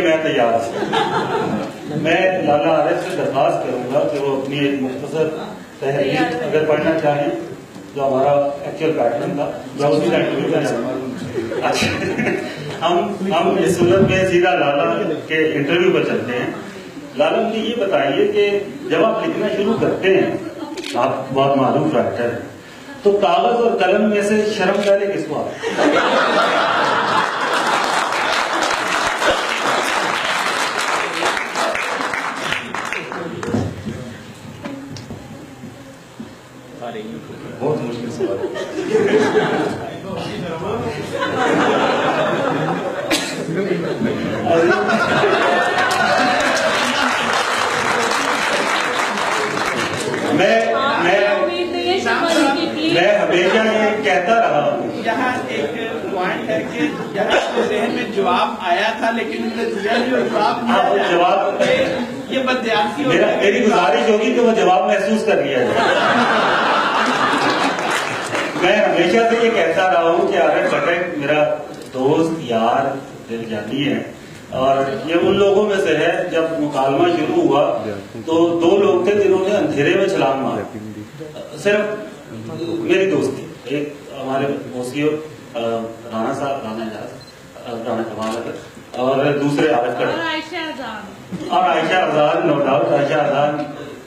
میں تیار ہوں. میں لالا عارف سے درخواست کروں گا کہ وہ اپنی ایک مختصر تحریر اگر پڑھنا چاہیں جو ہمارا ایکچوئل پیٹرن تھا براؤزنگ کا انٹرویو کا. اچھا ہم اس صورت میں سیدھا لالا کے انٹرویو پر چلتے ہیں. لالا مجھے یہ بتائیے کہ جب آپ لکھنا شروع کرتے ہیں, آپ بہت معروف رائٹر ہیں, تو کاغذ اور قلم میں سے شرم پہلے کس کو آتی ہے؟ بہت مشکل سوال ہے. میں ہمیشہ یہ کہتا رہا ہوں. یہاں ایک پوائنٹ ہے کہ یہاں کے ذہن میں جواب آیا تھا لیکن انہوں نے دیا جو جواب یہ بدیانتی میری گزارش ہوگی کہ وہ جواب محسوس کر لیا جائے. میں ہمیشہ سے یہ کہتا رہا ہوں کہ عارف بھٹک میرا دوست یار دل جانی ہے, اور یہ ان لوگوں میں سے ہے جب مکالمہ شروع ہوا تو 2 لوگ تھے جنہوں نے اندھیرے میں چھلانگ ماری, صرف میری دوستی. ایک ہمارے موسیقی رانا صاحب, رانا کمال اگر, اور دوسرے عارف کڑ اور عائشہ اذان. نو ڈاؤٹ عائشہ اذان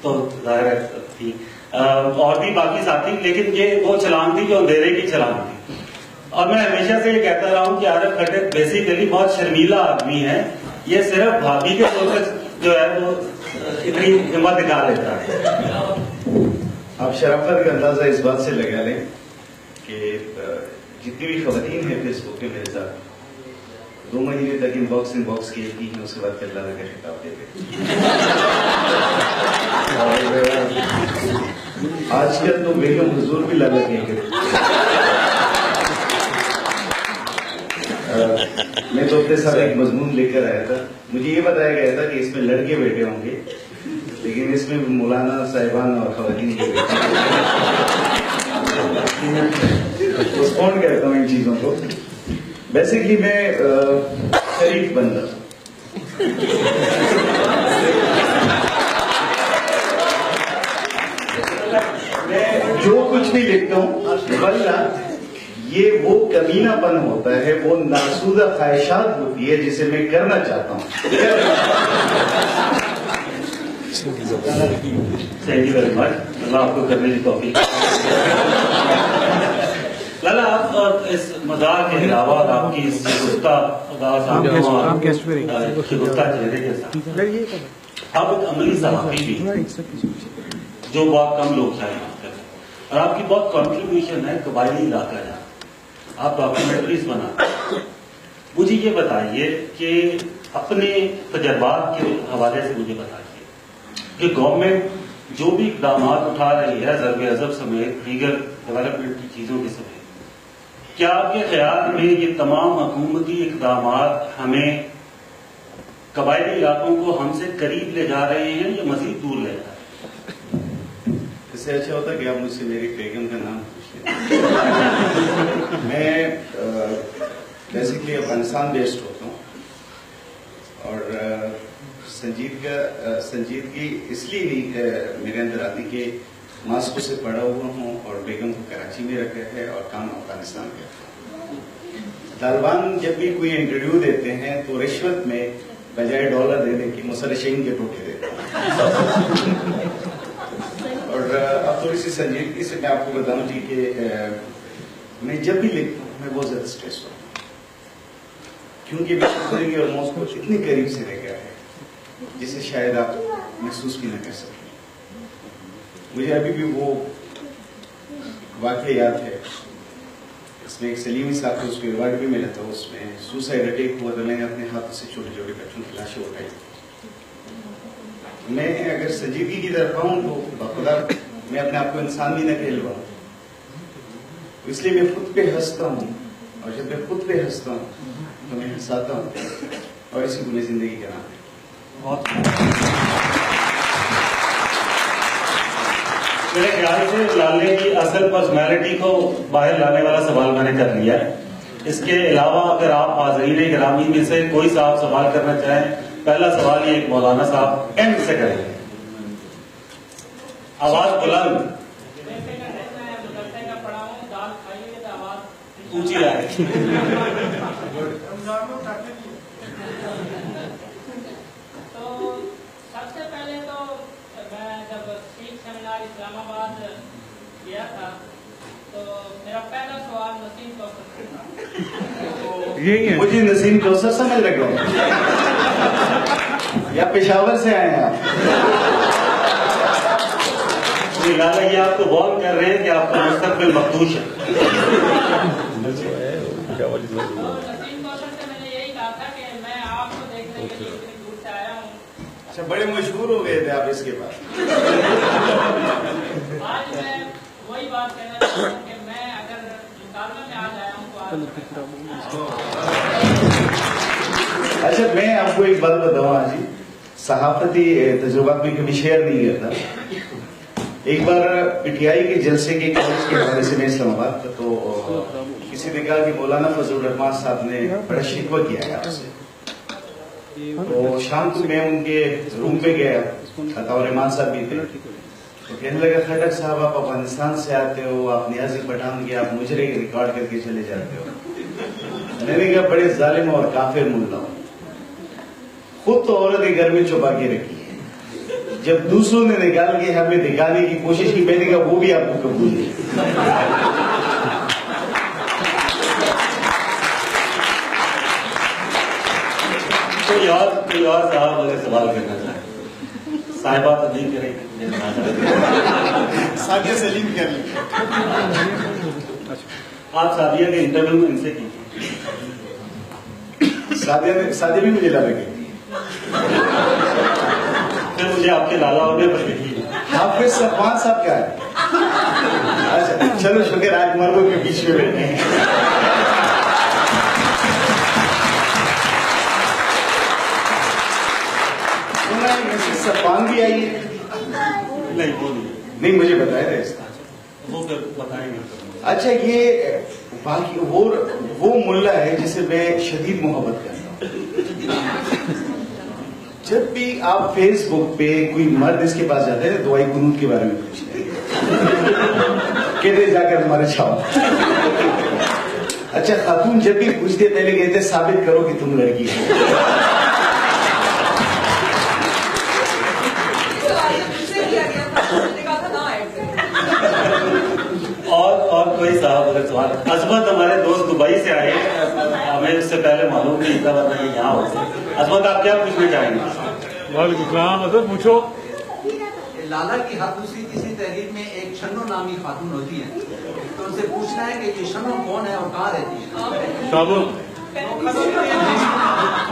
تو ظاہر تھی, اور بھی باقی ساتھی, لیکن یہ وہ چھلانگ تھی جو اندھیرے کی چھلانگ تھی. اور میں ہمیشہ سے یہ کہتا رہا ہوں کہ عارف بھٹک بیسیکلی بہت شرمیلا آدمی ہے. یہ صرف بھابھی کے طور سے جو ہے وہ اتنی ہمت دکھا لیتا ہے. آپ شرافت کا اندازہ اس بات سے لگا لیں کہ جتنی بھی خواتین ہیں فیس بک کے میرے ساتھ 2 مہینے تک ان باکس کیے کی ہیں, اس کے بعد پھر لانا کا خطاب دیتے. آج کل تو بیگم حضور بھی لانا کہیں گے. میں تو اپنے ساتھ ایک مضمون لے کر آیا تھا. مجھے یہ بتایا گیا تھا کہ اس میں لڑکے بیٹھے ہوں گے, لیکن اس میں مولانا صاحبان اور خواتین کے پوسٹپون کرتا ہوں ان چیزوں کو. بیسکلی میں شریف بندہ, میں جو کچھ بھی لکھتا ہوں بلّہ یہ وہ کمینہ پن ہوتا ہے, وہ ناسودہ خواہشات ہوتی ہے جسے میں کرنا چاہتا ہوں. Thank you very much. اللہ آپ کو کرنے کی توفیق. لالا آپ اس مزاح کے علاوہ آپ کی شگفتہ چہرے کے ساتھ آپ ایک عملی صحافی بھی جو بہت کم لوگ شاید کرتے ہیں, اور آپ کی بہت کنٹریبیوشن ہے قبائلی علاقہ جہاں آپ ڈاکومنٹریز بناتے ہیں. مجھے یہ بتائیے کہ اپنے تجربات کے حوالے سے مجھے بتائیے کہ گورنمنٹ جو بھی اقدامات اٹھا رہی ہے ضرب عضب سمیت دیگر ڈیولپمنٹ کی چیزوں کے سمیت, کیا آپ کے خیال میں یہ تمام حکومتی اقدامات ہمیں قبائلی علاقوں کو ہم سے قریب لے جا رہے ہیں یا مزید دور لے جا رہے ہیں؟ اس سے اچھا ہوتا کہ آپ مجھ سے میری بیگم کا نام پوچھ لیں. میں بیسکلی افغانستان بیسڈ ہوتا ہوں, اور سنجیدگی اس لیے نہیں میرے اندر آتی کہ ماسکو سے پڑھا ہوا ہوں اور بیگم کو کراچی میں رکھا ہے اور کام افغانستان کا. طالبان جب بھی کوئی انٹرویو دیتے ہیں تو رشوت میں بجائے ڈالر دینے کی مسلشین کے ٹوٹے دیتے ہیں. اور اب تھوڑی سی سنجیدگی سے میں آپ کو بتاؤں جی کہ میں جب بھی لکھتا ہوں میں بہت زیادہ اسٹریس ہوتا ہوں, کیونکہ میں اور موت کو اتنی قریب سے رہ گیا ہے جسے شاید آپ محسوس بھی نہ کر سکیں. مجھے ابھی بھی وہ واقعہ یاد ہے. اس میں ایک سلیمی صاحب کو اس کو ایوارڈ بھی ملا تھا. اس میں سوسائڈ اٹیک ہوا تو میں نے اپنے ہاتھ سے چھوٹے چھوٹے بچوں کی لاشیں اٹھائی. میں اگر سنجیدگی کی طرف آؤں تو بخدا میں اپنے آپ کو انسان بھی نہ کہلواؤں, اس لیے میں خود پہ ہنستا ہوں, اور جب میں خود پہ ہنستا ہوں تو میں ہنساتا ہوں, اور اسی کو میں زندگی کا نام ہے. میرے خیال سے لالے کی اصل پرسنالٹی کو باہر لانے والا سوال میں نے کر لیا ہے. اس کے علاوہ اگر آپ حاضرین گرامی میں سے کوئی صاحب سوال کرنا چاہیں، پہلا سوال یہ مولانا صاحب اینڈ سے کریں گے. آواز بلند اونچی آئے. تو سب سے پہلے تو میں جب سیکھ سیمینار اسلام آباد گیا تھا تو میرا پہلا سوال نسیم کوثر تھا. مجھے نسیم کوثر سمجھ لگا یا پشاور سے آئے ہیں آپ؟ لالا یہ آپ کو وارن کر رہے ہیں کہ آپ کا مستقبل مخدوش ہے. تو نسیم کوثر سے میں نے یہی کہا تھا کہ میں آپ کو دیکھنے کے لیے اتنی دور سے آیا ہوں. اچھا، بڑے مشہور ہو گئے تھے آپ اس کے بعد. آج میں وہی بات کہنا چاہتا ہوں کہ میں اگر مقابلہ میں آج آیا ہوں تو اچھا، میں آپ کو ایک بات بتاؤں آج ہی، صحافتی تجربات میں کبھی شیئر نہیں کرتا. ایک بار پی ٹی آئی کے جلسے کے کالج کے حوالے سے میں اسلام آباد تھا، تو کسی نے کہا کہ مولانا فضل الرحمان صاحب نے بڑا شکوہ کیا ہے آپ سے. تو شام کو میں ان کے روم پہ گیا، خطاور رحمان صاحب بھی تھے. تو کہنے لگا کھٹک صاحب آپ افغانستان سے آتے ہو، آپ نیازی پٹھان کے آپ مجرے ریکارڈ کر کے چلے جاتے ہو. میں نے کہا بڑے ظالم اور کافر ملا ہوں. خود تو عورت کے گھر میں چھپا کے رکھی ہے، جب دوسروں نے نکال کے ہمیں دکھانے کی کوشش کی میں نے کہا وہ بھی آپ کو قبول نہیں. کوئی اور صاحب اگر سوال کرنا چاہیں. صاحبہ تو نہیں کریں گے، سادیہ سلیم کر لیں. آپ سادیہ کے انٹرویو میں ان سے کیجیے. سادیہ بھی مجھے لگا کہ پھر مجھے آپ کے لالا ہونے پر دیکھیے. حافظ صفوان صاحب کیا ہے؟ اچھا چلو شکر، آج مردوں کے بیچ میں بیٹھے ہیں. صفوان بھی آئی ہے؟ نہیں وہ نہیں، مجھے بتایا تھا اس کا. وہ پھر بتائیں گے. اچھا، یہ باقی وہ ملا ہے جسے میں شدید محبت کرتا ہوں. جب بھی آپ فیس بک پہ کوئی مرد اس کے پاس جاتے ہیں دعائی قنوت کے بارے میں پوچھتے ہیں، کہتے جا کر مر جاؤ. اچھا، خاتون جب بھی پوچھتے پہلے کہتے ثابت کرو کہ تم لڑکی ہو. اور کوئی صاحب اگر سوال. عظمت ہمارے دوست دبئی سے آئے ہیں، ہمیں اس سے پہلے معلوم نہیں تھا ورنہ یہ یہاں ہوتے. عظمت آپ کیا پوچھنا چاہیں گے؟ وعلیکم السلام. حضرت پوچھو. لالا کی ہر دوسری کسی تحریر میں ایک شنو نامی خاتون ہوتی ہے، تو ان سے پوچھنا ہے کہ یہ شنو کون ہے اور کہاں رہتی ہے؟ صابر.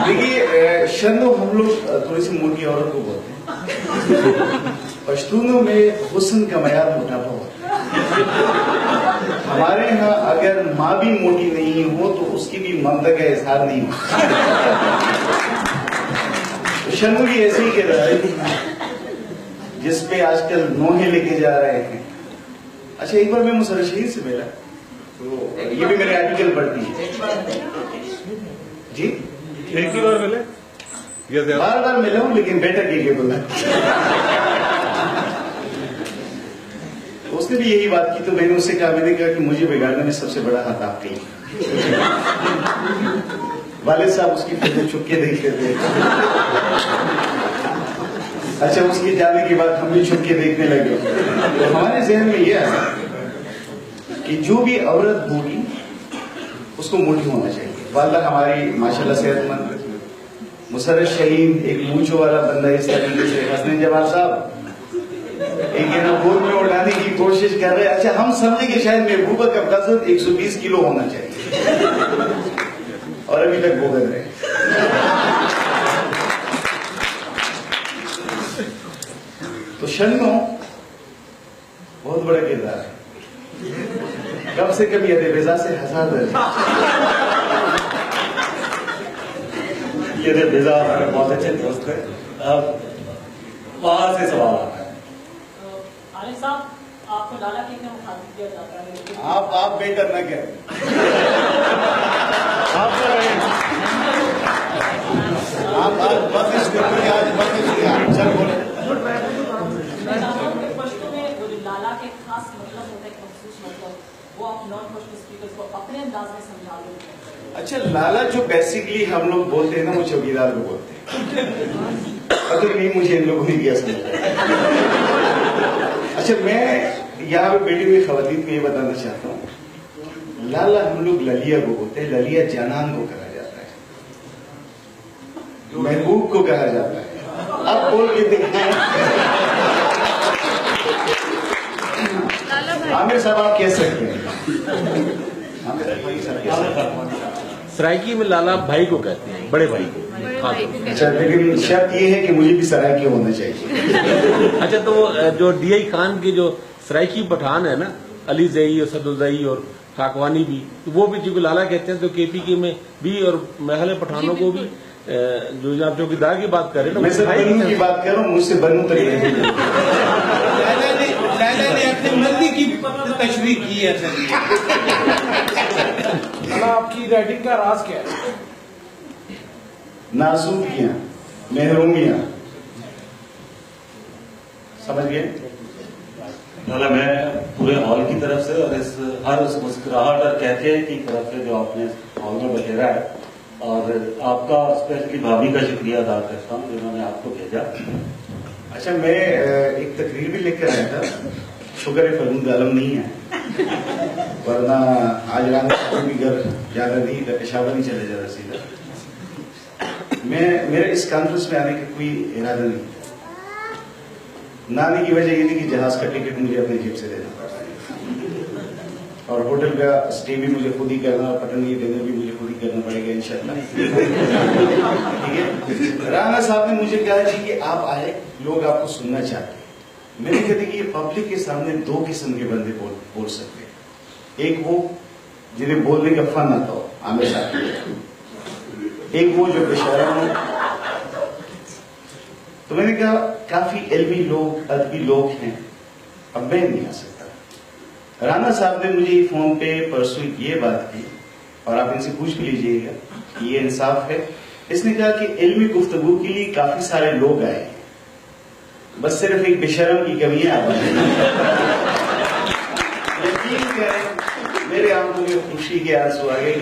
دیکھیے، شنو ہم لوگ تھوڑی سی موٹی عورت کو بولتے ہیں. پشتونوں میں حسن کا معیار موٹاپا ہوتا ہے. ہمارے ہاں اگر ماں بھی موٹی نہیں ہو تو اس کی بھی ممتا کا اظہار نہیں ہو. شنو بھی ایسے ہی کہہ رہا ہے جس پہ آج کل نوحے لے کے جا رہے ہیں. اچھا، ایک بار میں مسرر شہید سے ملا تو یہ بھی میرے آرٹیکل پڑھتی ہے. جی ایک ہی بار ملے یا زیادہ؟ بار بار ملا ہوں لیکن بیٹا کے بولا. اس نے بھی یہی بات کی تو میں نے اس سے کہا، میں نے کہا کہ مجھے بگاڑنے میں سب سے بڑا ہاتھ آپ کا ہی. والد صاحب اس کی فوٹو چھپ کے دیکھتے تھے. اچھا، اس کے جانے کے بعد ہم بھی چھپ کے دیکھنے لگے. تو ہمارے ذہن میں یہ ہے کہ جو بھی عورت ہوگی اس کو موٹی ہونا چاہیے. والدہ ہماری ماشاءاللہ صحت مند. مسرر شہید ایک مونچھوں والا بندہ اس طریقے سے. حسن جمال صاحب ایک گود میں اڑانے کی کوشش کر رہے. اچھا، ہم سمجھے کہ شاید محبوبہ کا وزن 120 کلو ہونا چاہیے اور ابھی تک بھوگت رہے. تو شنو بہت بڑا کردار ہے. کم سے کم یہ رضا سے ہزار یہ رضا ہمارے بہت اچھے دوست ہے. وہاں سے سوال آتا ہے. عالم صاحب آپ کو لالا کے کیوں مخاطب کیا جاتا ہے؟ آپ بے کرنا کیا آپ بس اس کو آج بس اس کو چل بولے پشتو میں وہ جو لالا کے خاص مطلب ہوتا ہے مخصوص مطلب وہ آپ نان پشتو اسپیکرز کو اپنے انداز میں سمجھا دیں. اچھا لالا جو بیسکلی ہم لوگ بولتے ہیں نا وہ چوکیدار کو بولتے ہیں اگر نہیں مجھے ان لوگوں نے کیا سمجھا. اچھا میں یہاں پہ بیٹھی ہوئی خواتین کو یہ بتانا چاہتا ہوں لالا ہم لوگ للیا کو بولتے ہیں. للیا جانان کو کہا جاتا ہے محبوب کو کہا جاتا ہے. اب بول کے دیکھیں عامر صاحب آپ کہہ سکتے ہیں سرائکی میں لالا بھائی کو کہتے ہیں بڑے بھائی کو. اچھا لیکن شرط یہ ہے کہ مجھے بھی سرائکی ہونا چاہیے. اچھا تو جو ڈی آئی خان کے جو سرائکی پٹھان ہے نا علی زئی اور سد الزئی اور خاکوانی بھی وہ بھی چونکہ لالا کہتے ہیں تو کے پی کے میں بھی اور محل پٹھانوں کو بھی جو آپ چوکیدار کی بات کر رہے ہیں میں سے بنو کی بات کر رہا ہوں مجھ سے بنو تک لائلہ نے اپنی مرضی کی تشریح کی ہے. آپ کی رائٹنگ کا راز کیا ہے؟ نازوکیاں محرومیاں سمجھ گئے. میں پورے ہال کی طرف سے اور ہر اس مسکراہٹ اور کہتے کی طرف سے جو آپ نے ہال میں بکھیرا ہے اور آپ کا اسپیشلی بھابھی کا شکریہ ادا کرتا ہوں جنہوں نے آپ کو بھیجا. اچھا میں ایک تقریر بھی لکھ کر آیا تھا. شکر ہے فرمود عالم نہیں ہے ورنہ آج رات بھی گھر زیادہ نہیں پشاور نہیں چلے جا رہا سیدھا. میرے اس کانفرنس میں آنے کا کوئی ارادہ نہیں. نہ آنے کی وجہ یہ تھی کہ جہاز کا ٹکٹ مجھے اپنی جیب سے دینا پڑتا ہے اور ہوٹل کا اسٹے بھی مجھے خود ہی کرنا اور پٹن یہ ڈنر بھی مجھے خود ہی کرنا پڑے گا انشاءاللہ. ٹھیک ہے. رانا صاحب نے مجھے کہا جی کہ آپ آئے لوگ آپ کو سننا چاہتے ہیں. میں نے کہا کہ یہ پبلک کے سامنے دو قسم کے بندے بول سکتے ہیں. ایک وہ جنہیں بولنے کا فن آتا ہو عامر صاحب, ایک وہ جو بشارہ ہو. تو میں نے کہا کافی علمی لوگ ادبی لوگ ہیں اب میں نہیں آ سکتا. رانا صاحب نے مجھے فون پہ پرسوں یہ بات کی اور آپ ان سے پوچھ بھی لیجیے گا کہ یہ انصاف ہے. اس نے کہا کہ علمی گفتگو کے لیے کافی سارے لوگ آئے ہیں بس صرف ایک بشرم کی کمی ہے. یقین کریں میرے آنکھوں میں خوشی کے آنسو آ گئے.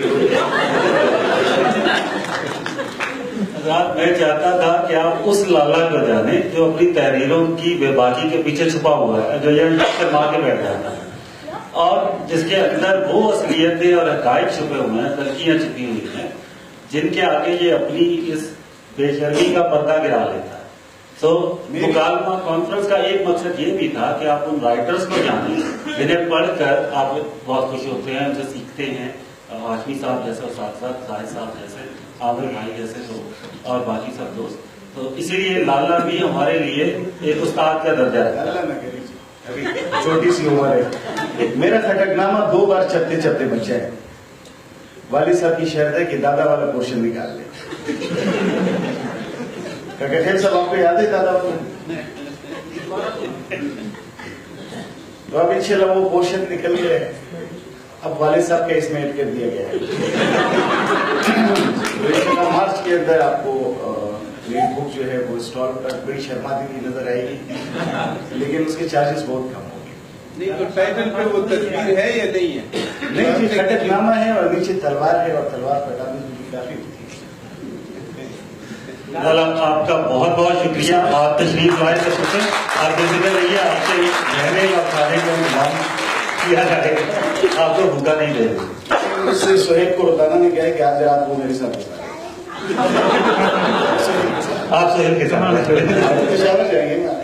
میں چاہتا تھا کہ آپ اس لالا کو جانیں جو اپنی تحریروں کی بے باکی کے پیچھے چھپا ہوا ہے, جو یہ مار کے بیٹھ جاتا ہے اور جس کے اندر وہ اصلیتیں اور حقائق چھپے ہوئے ہیں, تلخیاں چھپی ہوئی ہیں جن کے آگے یہ اپنی اس بے شرمی کا پردہ گرا لیتا ہے. تو مکالمہ کانفرنس کا ایک مقصد یہ بھی تھا کہ آپ ان رائٹرز کو جانیں جنہیں پڑھ کر آپ بہت خوش ہوتے ہیں, ان سے سیکھتے ہیں. ہاشمی صاحب جیسے اور ساتھ ساتھ زاہد صاحب جیسے, عامر بھائی جیسے تو اور باقی سب دوست. تو اسی لیے لالا بھی ہمارے لیے ایک استاد کا درجہ ہے. اللہ نہ کرے ابھی چھوٹی سی عمر ہے. میرا کھٹک نامہ 2 بار چپتے چپتے بچا ہے. والد صاحب کی شرط ہے کہ دادا والا پورشن نکال لے. خیر صاحب آپ کو یاد ہے دادا والا؟ تو اب انشاءاللہ وہ پورشن نکل گیا ہے. اب والد صاحب کا اس میں ایڈ کر دیا گیا ہے. مارچ کے اندر آپ کو میری بک جو ہے وہ اسٹال پر بڑی شرماتی ہوئی نظر آئے گی لیکن اس کے چارجز بہت کم ہوں گے. نہیں تو ٹائٹل پہ وہ تصویر ہے یا نہیں ہے؟ نہیں جی, کھٹک نامہ ہے اور نیچے تلوار ہے اور تلوار پٹانے کی کافی ہوتی ہے. آپ کا بہت بہت شکریہ. آپ تشریف لائے سب کچھ آپ دیکھتے رہیے. آپ سے رہنے اور کھانے کا انتظام کیا جائے گا, آپ کو بھوکا نہیں دے گا. اس سے سہیب کو روزانہ نے کہا کہ آج رات وہ میرے ساتھ ہوتا ہے. آپ سہیل کے ساتھ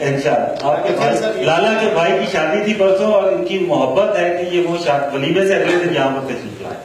انشاءاللہ. آپ کے لالا کے بھائی کی شادی تھی پرسوں اور ان کی محبت ہے کہ یہ وہ ولیمے سے اگلے دن یہاں پر تشریف لائے.